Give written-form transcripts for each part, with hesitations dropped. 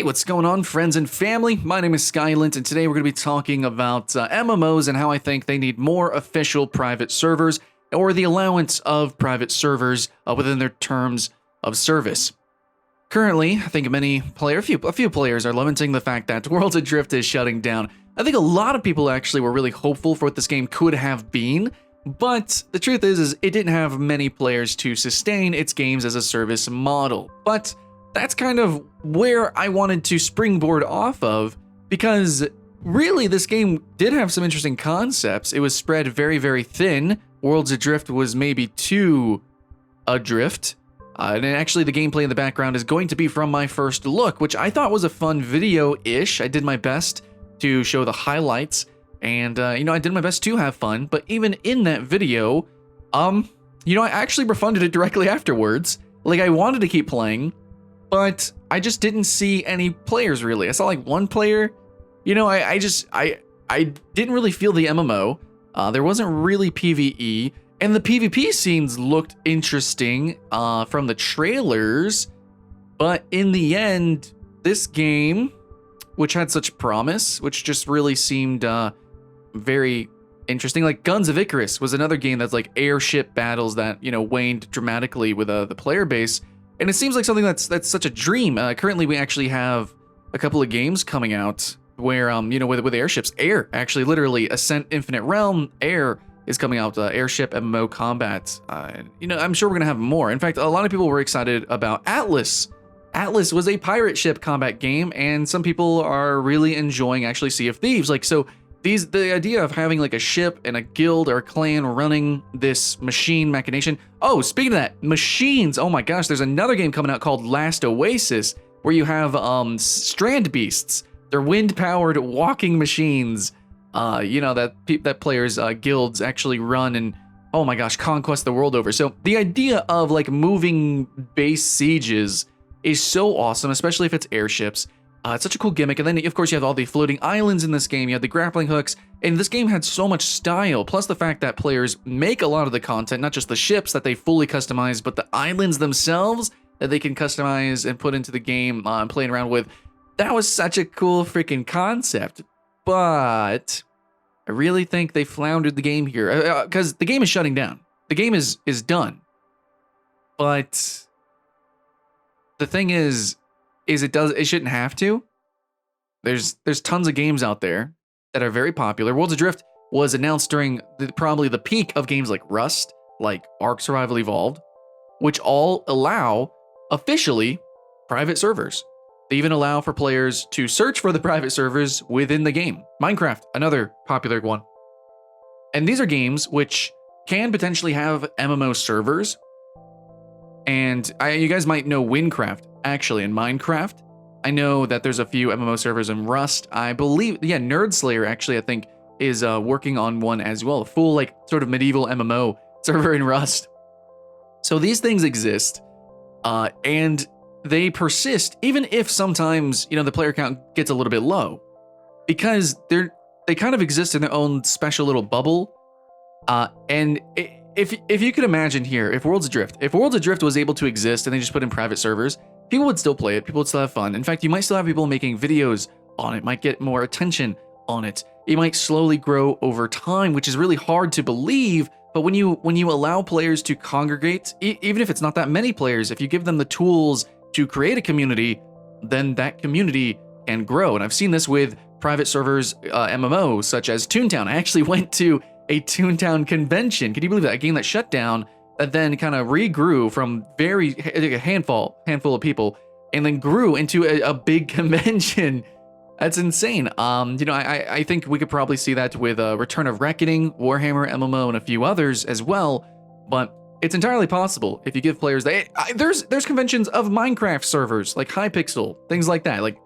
Hey, what's going on, friends and family? My name is Skylent, and today we're going to be talking about MMOs and how I think they need more official private servers or the allowance of private servers within their terms of service. Currently, I think a few players are lamenting the fact that Worlds Adrift is shutting down. I think a lot of people actually were really hopeful for what this game could have been, but the truth is it didn't have many players to sustain its games as a service model. But that's kind of where I wanted to springboard off of, because really this game did have some interesting concepts. It was spread very, very thin. Worlds Adrift was maybe too adrift. And actually the gameplay in the background is going to be from my first look, which I thought was a fun video-ish. I did my best to show the highlights, and I did my best to have fun. But even in that video, I actually refunded it directly afterwards. Like, I wanted to keep playing, but I just didn't see any players really. I saw like one player. I didn't really feel the MMO. There wasn't really PvE, and the PvP scenes looked interesting from the trailers. But in the end, this game, which had such promise, which just really seemed very interesting. Like Guns of Icarus was another game that's like airship battles that waned dramatically with the player base. And it seems like something that's such a dream. Currently, we actually have a couple of games coming out where, with airships, Air, actually, literally, Ascent Infinite Realm, Air is coming out, Airship MMO Combat. I'm sure we're going to have more. In fact, a lot of people were excited about Atlas. Atlas was a pirate ship combat game, and some people are really enjoying actually Sea of Thieves. The idea of having like a ship and a guild or a clan running this machine machination. Oh, speaking of that, machines. Oh my gosh, there's another game coming out called Last Oasis where you have strand beasts. They're wind-powered walking machines. That players guilds actually run and, oh my gosh, conquest the world over. So the idea of like moving base sieges is so awesome, especially if it's airships. It's such a cool gimmick. And then, of course, you have all the floating islands in this game. You have the grappling hooks. And this game had so much style, plus the fact that players make a lot of the content, not just the ships that they fully customize, but the islands themselves that they can customize and put into the game and playing around with. That was such a cool freaking concept. But I really think they floundered the game here, because the game is shutting down. The game is done. But the thing is it shouldn't have to. There's tons of games out there that are very popular. Worlds Adrift was announced during probably the peak of games like Rust, like Ark Survival Evolved, which all allow officially private servers. They even allow for players to search for the private servers within the game. Minecraft, another popular one. And these are games which can potentially have MMO servers. And you guys might know Windcraft. Actually, in Minecraft, I know that there's a few MMO servers in Rust. I believe, Nerd Slayer actually, I think, is working on one as well. A full, like, sort of medieval MMO server in Rust. So these things exist, and they persist, even if sometimes, the player count gets a little bit low. Because they kind of exist in their own special little bubble. And if you could imagine here, if Worlds Adrift was able to exist and they just put in private servers, people would still play it, people would still have fun. In fact, you might still have people making videos on it, might get more attention on it. It might slowly grow over time, which is really hard to believe. But when you allow players to congregate, even if it's not that many players, if you give them the tools to create a community, then that community can grow. And I've seen this with private servers, MMOs, such as Toontown. I actually went to a Toontown convention. Can you believe that? A game that shut down, that then kind of regrew from a handful of people, and then grew into a big convention. That's insane. I think we could probably see that with Return of Reckoning, Warhammer MMO, and a few others as well. But it's entirely possible if you give players there's conventions of Minecraft servers, like Hypixel, things like that, like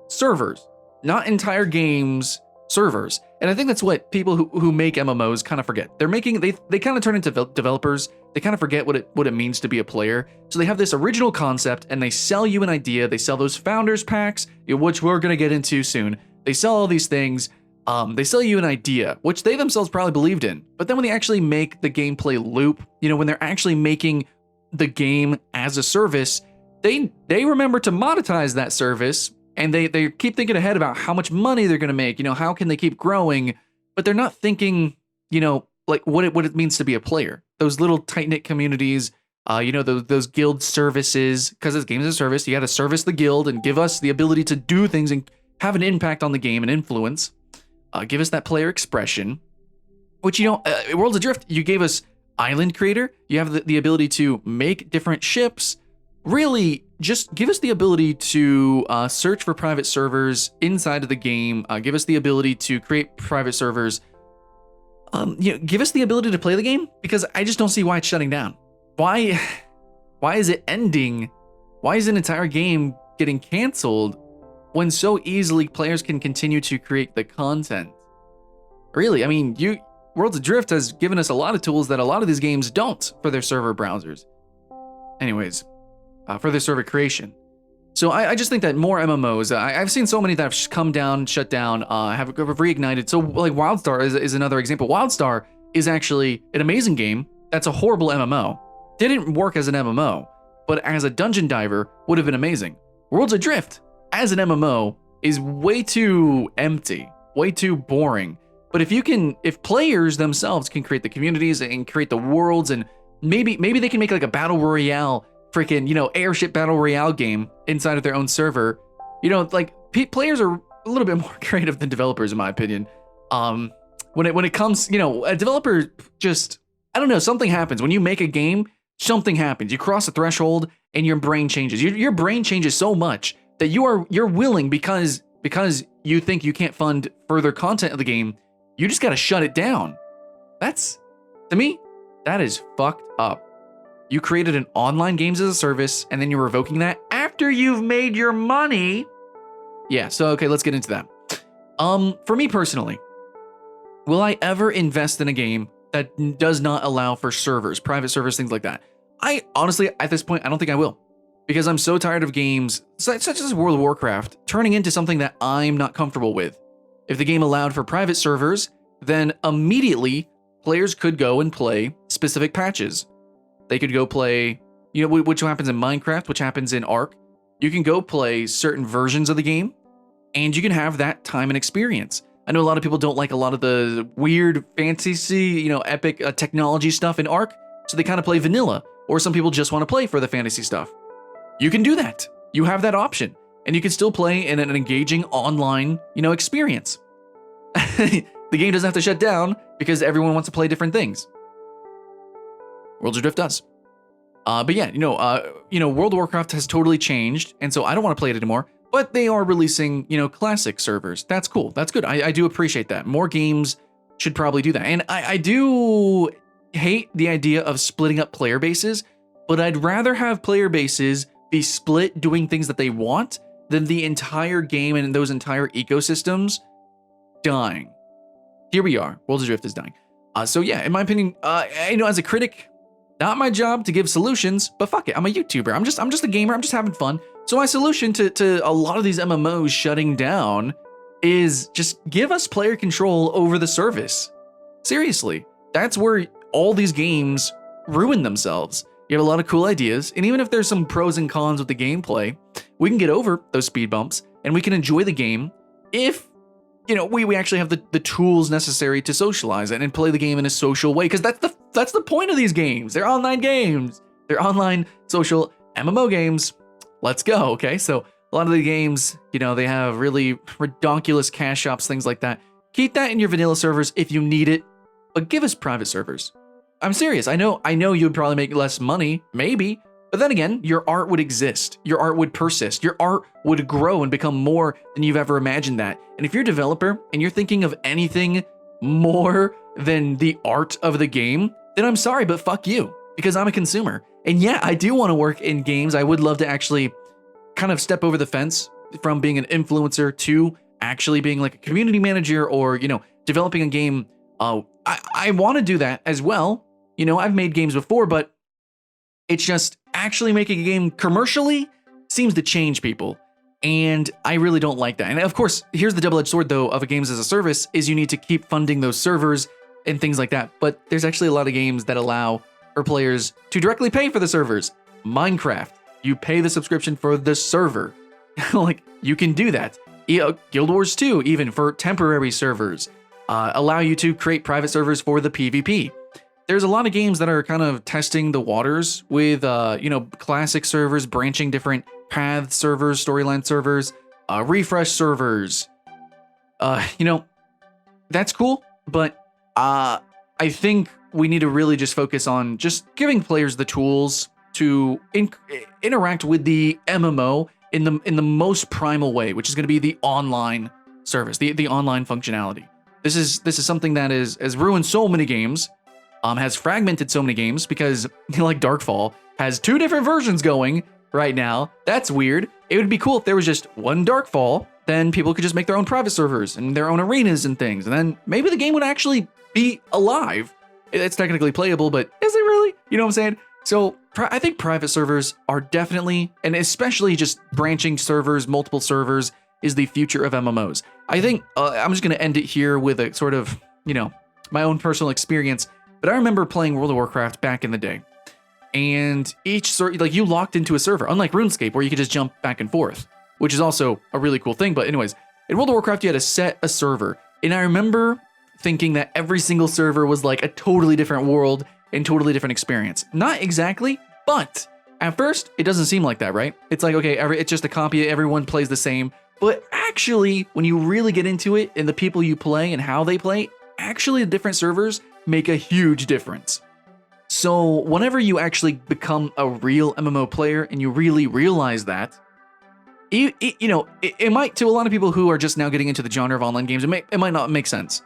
servers, not entire games, servers. And I think that's what people who make MMOs kind of forget. They kind of turn into developers. They kind of forget what it means to be a player. So they have this original concept and they sell you an idea. They sell those founders packs, which we're going to get into soon. They sell all these things. They sell you an idea, which they themselves probably believed in. But then when they actually make the gameplay loop, when they're actually making the game as a service, they remember to monetize that service and they keep thinking ahead about how much money they're going to make, how can they keep growing, but they're not thinking, like what it means to be a player. Those little tight-knit communities, those guild services, because this game is a service, you got to service the guild and give us the ability to do things and have an impact on the game and influence. Give us that player expression, which, Worlds Adrift, you gave us island creator, you have the ability to make different ships. Really, just give us the ability to search for private servers inside of the game. Give us the ability to create private servers. Give us the ability to play the game, because I just don't see why it's shutting down. Why is it ending? Why is an entire game getting canceled when so easily players can continue to create the content? Really, I mean, Worlds Adrift has given us a lot of tools that a lot of these games don't for their server browsers. Anyways, for their server creation. So I just think that more MMOs, I've seen so many that have come down, shut down, have reignited. So like WildStar is another example. WildStar is actually an amazing game. That's a horrible MMO. Didn't work as an MMO, but as a dungeon diver would have been amazing. Worlds Adrift as an MMO is way too empty, way too boring. But if players themselves can create the communities and create the worlds, and maybe they can make like a battle royale, freaking, airship battle royale game inside of their own server. Like players are a little bit more creative than developers, in my opinion. When it comes, a developer just, I don't know, something happens when you make a game. Something happens. You cross a threshold and your brain changes. Your brain changes so much that you're willing, because you think you can't fund further content of the game. You just got to shut it down. To me, that is fucked up. You created an online games as a service, and then you're revoking that after you've made your money. Yeah, so okay, let's get into that. For me personally, will I ever invest in a game that does not allow for servers, private servers, things like that? I honestly, at this point, I don't think I will, because I'm so tired of games such as World of Warcraft turning into something that I'm not comfortable with. If the game allowed for private servers, then immediately players could go and play specific patches. They could go play, which happens in Minecraft, which happens in Ark. You can go play certain versions of the game, and you can have that time and experience. I know a lot of people don't like a lot of the weird fantasy, epic technology stuff in Ark, so they kind of play vanilla, or some people just want to play for the fantasy stuff. You can do that. You have that option, and you can still play in an engaging online, experience. The game doesn't have to shut down because everyone wants to play different things. Worlds Adrift does. But yeah, World of Warcraft has totally changed, and so I don't want to play it anymore. But they are releasing, classic servers. That's cool. That's good. I do appreciate that. More games should probably do that. And I do hate the idea of splitting up player bases, but I'd rather have player bases be split doing things that they want than the entire game and those entire ecosystems dying. Here we are. Worlds Adrift is dying. So yeah, in my opinion, as a critic, not my job to give solutions, but fuck it. I'm a YouTuber. I'm just a gamer. I'm just having fun. So my solution to a lot of these MMOs shutting down is just give us player control over the service. Seriously, that's where all these games ruin themselves. You have a lot of cool ideas, and even if there's some pros and cons with the gameplay, we can get over those speed bumps, and we can enjoy the game if, we actually have the tools necessary to socialize it and play the game in a social way, because that's the point of these games. They're online games. They're online social MMO games. Let's go, okay? So a lot of the games, they have really redonkulous cash shops, things like that. Keep that in your vanilla servers if you need it, but give us private servers. I'm serious. I know you'd probably make less money, maybe, but then again, your art would exist. Your art would persist. Your art would grow and become more than you've ever imagined that. And if you're a developer and you're thinking of anything more than the art of the game, then I'm sorry, but fuck you, because I'm a consumer. And yeah, I do want to work in games. I would love to actually kind of step over the fence from being an influencer to actually being like a community manager or, developing a game. I want to do that as well. I've made games before, but it's just actually making a game commercially seems to change people. And I really don't like that. And of course, here's the double-edged sword, though, of a games as a service is you need to keep funding those servers and things like that. But there's actually a lot of games that allow for players to directly pay for the servers. Minecraft, you pay the subscription for the server. Like, you can do that. Guild Wars 2, even for temporary servers, allow you to create private servers for the PvP. There's a lot of games that are kind of testing the waters with, classic servers, branching different path servers, storyline servers, refresh servers. That's cool, but I think we need to really just focus on just giving players the tools to interact with the MMO in the most primal way, which is going to be the online service, the online functionality. This is something that has ruined so many games, has fragmented so many games, because like Darkfall has 2 different versions going right now. That's weird. It would be cool if there was just one Darkfall, then people could just make their own private servers and their own arenas and things, and then maybe the game would actually be alive. It's technically playable, but is it really? You know what I'm saying? So I think private servers are definitely, and especially just branching servers, multiple servers, is the future of MMOs. I think I'm just going to end it here with a sort of, my own personal experience. But I remember playing World of Warcraft back in the day, and you locked into a server, unlike RuneScape, where you could just jump back and forth, which is also a really cool thing. But anyways, in World of Warcraft, you had to set a server, and I remember thinking that every single server was like a totally different world and totally different experience. Not exactly, but at first it doesn't seem like that, right? It's like, okay, it's just a copy, everyone plays the same. But actually, when you really get into it and the people you play and how they play, actually the different servers make a huge difference. So whenever you actually become a real MMO player and you really realize that, it might, to a lot of people who are just now getting into the genre of online games, it might not make sense.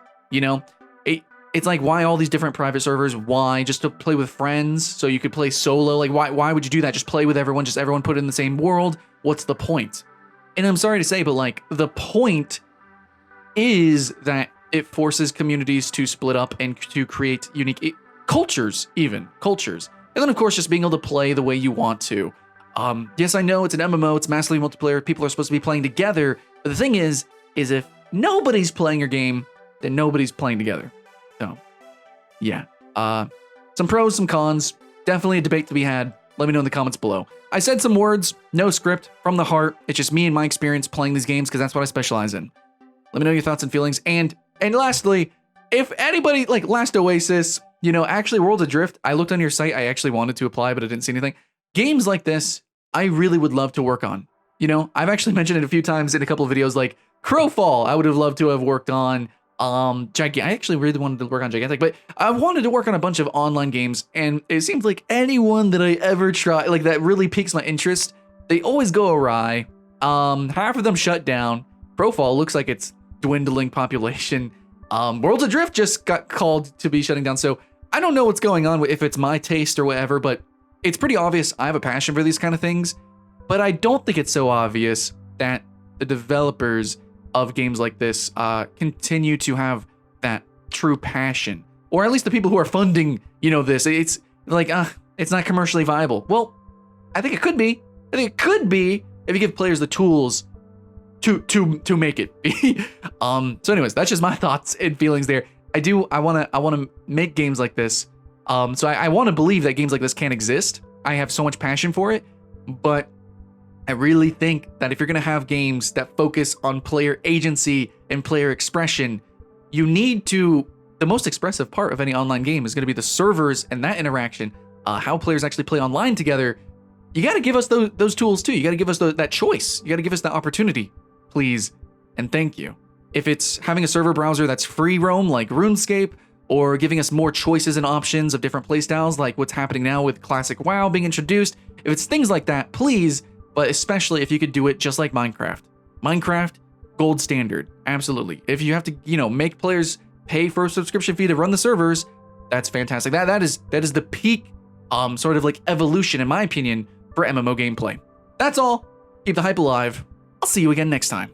It's like, why all these different private servers? Why just to play with friends so you could play solo? Like, why would you do that? Just play with everyone, just everyone put in the same world. What's the point? And I'm sorry to say, but like, the point is that it forces communities to split up and to create unique cultures, even cultures. And then of course, just being able to play the way you want to. Yes, I know it's an MMO, it's massively multiplayer, people are supposed to be playing together. But the thing is if nobody's playing your game, then nobody's playing together. So, yeah. Some pros, some cons. Definitely a debate to be had. Let me know in the comments below. I said some words, no script, from the heart. It's just me and my experience playing these games, because that's what I specialize in. Let me know your thoughts and feelings. And lastly, if anybody, like Last Oasis, actually Worlds Adrift, I looked on your site, I actually wanted to apply, but I didn't see anything. Games like this, I really would love to work on. I've actually mentioned it a few times in a couple of videos, like Crowfall, I would have loved to have worked on. I actually really wanted to work on Gigantic, but I wanted to work on a bunch of online games, and it seems like anyone that I ever try, like that really piques my interest, they always go awry. Half of them shut down. Crowfall looks like it's dwindling population. Worlds Adrift just got called to be shutting down, so I don't know what's going on, if it's my taste or whatever, but it's pretty obvious I have a passion for these kind of things, but I don't think it's so obvious that the developers of games like this continue to have that true passion, or at least the people who are funding, this. It's like, it's not commercially viable. Well, I think it could be. I think it could be if you give players the tools to make it. So anyways, that's just my thoughts and feelings there. I want to make games like this. So I want to believe that games like this can exist. I have so much passion for it, but I really think that if you're going to have games that focus on player agency and player expression, you need to, the most expressive part of any online game is going to be the servers and that interaction, how players actually play online together. You got to give us those tools too. You got to give us that choice. You got to give us that opportunity, please. And thank you. If it's having a server browser that's free roam like RuneScape, or giving us more choices and options of different playstyles like what's happening now with classic WoW being introduced, if it's things like that, please. But especially if you could do it just like Minecraft. Minecraft, gold standard, absolutely. If you have to, make players pay for a subscription fee to run the servers, that's fantastic. That is the peak, sort of like evolution, in my opinion, for MMO gameplay. That's all. Keep the hype alive. I'll see you again next time.